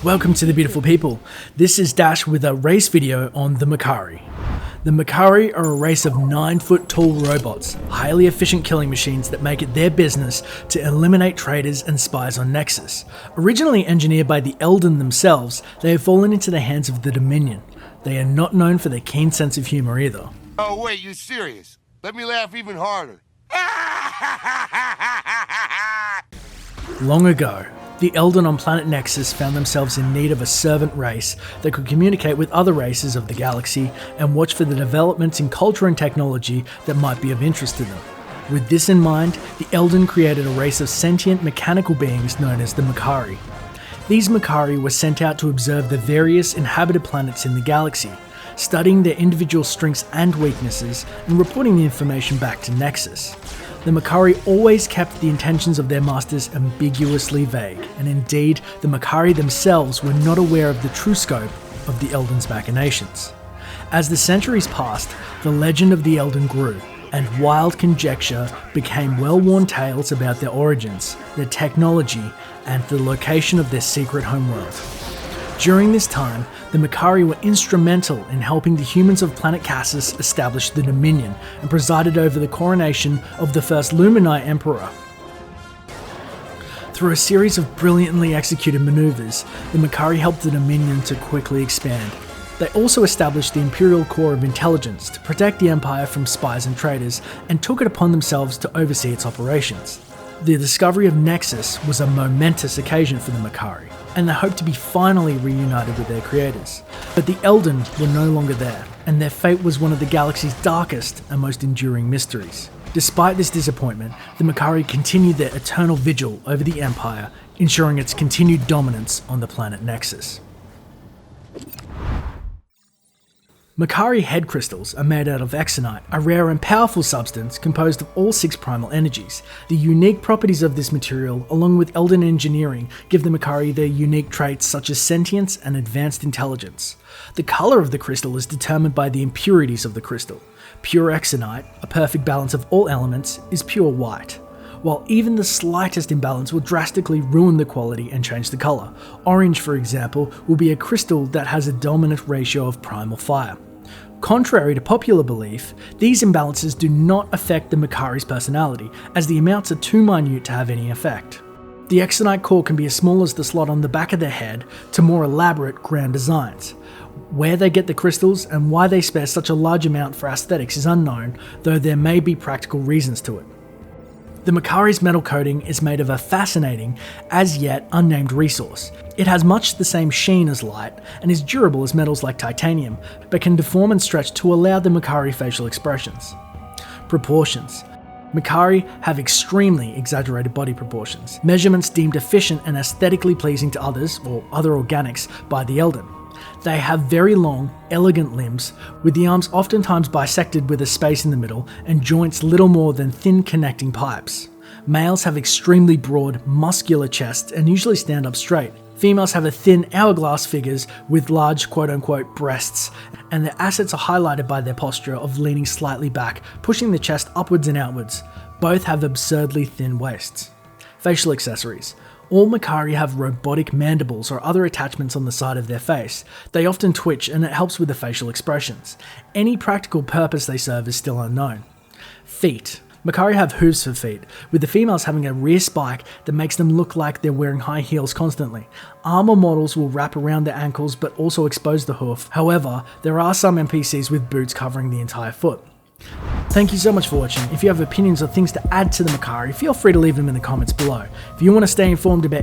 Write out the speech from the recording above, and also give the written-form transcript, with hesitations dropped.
Welcome to the beautiful people. This is Dash with a race video on the Mechari. The Mechari are a race of 9-foot tall robots, highly efficient killing machines that make it their business to eliminate traitors and spies on Nexus. Originally engineered by the Eldan themselves, they have fallen into the hands of the Dominion. They are not known for their keen sense of humor either. Oh wait, you serious? Let me laugh even harder. Long ago, the Eldan on planet Nexus found themselves in need of a servant race that could communicate with other races of the galaxy and watch for the developments in culture and technology that might be of interest to them. With this in mind, the Eldan created a race of sentient mechanical beings known as the Mechari. These Mechari were sent out to observe the various inhabited planets in the galaxy, studying their individual strengths and weaknesses and reporting the information back to Nexus. The Mechari always kept the intentions of their masters ambiguously vague, and indeed, the Mechari themselves were not aware of the true scope of the Eldan's machinations. As the centuries passed, the legend of the Eldan grew, and wild conjecture became well-worn tales about their origins, their technology, and the location of their secret homeworld. During this time, the Mechari were instrumental in helping the humans of planet Cassis establish the Dominion and presided over the coronation of the first Luminite Emperor. Through a series of brilliantly executed maneuvers, the Mechari helped the Dominion to quickly expand. They also established the Imperial Corps of Intelligence to protect the Empire from spies and traitors, and took it upon themselves to oversee its operations. The discovery of Nexus was a momentous occasion for the Mechari, and they hoped to be finally reunited with their creators. But the Eldan were no longer there, and their fate was one of the galaxy's darkest and most enduring mysteries. Despite this disappointment, the Mechari continued their eternal vigil over the Empire, ensuring its continued dominance on the planet Nexus. Mechari head crystals are made out of exonite, a rare and powerful substance composed of all 6 primal energies. The unique properties of this material, along with Eldan engineering, give the Mechari their unique traits such as sentience and advanced intelligence. The colour of the crystal is determined by the impurities of the crystal. Pure exonite, a perfect balance of all elements, is pure white, while even the slightest imbalance will drastically ruin the quality and change the colour. Orange, for example, will be a crystal that has a dominant ratio of primal fire. Contrary to popular belief, these imbalances do not affect the Mechari's personality, as the amounts are too minute to have any effect. The exonite core can be as small as the slot on the back of their head to more elaborate grand designs. Where they get the crystals and why they spare such a large amount for aesthetics is unknown, though there may be practical reasons to it. The Mechari's metal coating is made of a fascinating, as yet unnamed resource. It has much the same sheen as light, and is durable as metals like titanium, but can deform and stretch to allow the Mechari facial expressions. Proportions. Mechari have extremely exaggerated body proportions, measurements deemed efficient and aesthetically pleasing to others, or other organics, by the Eldan. They have very long, elegant limbs, with the arms oftentimes bisected with a space in the middle and joints little more than thin connecting pipes. Males have extremely broad, muscular chests and usually stand up straight. Females have a thin, hourglass figures with large quote-unquote breasts, and their assets are highlighted by their posture of leaning slightly back, pushing the chest upwards and outwards. Both have absurdly thin waists. Facial accessories. All Mechari have robotic mandibles or other attachments on the side of their face. They often twitch, and it helps with the facial expressions. Any practical purpose they serve is still unknown. Feet. Mechari have hooves for feet, with the females having a rear spike that makes them look like they're wearing high heels constantly. Armor models will wrap around their ankles but also expose the hoof. However, there are some NPCs with boots covering the entire foot. Thank you so much for watching. If you have opinions or things to add to the Mechari, feel free to leave them in the comments below. If you want to stay informed about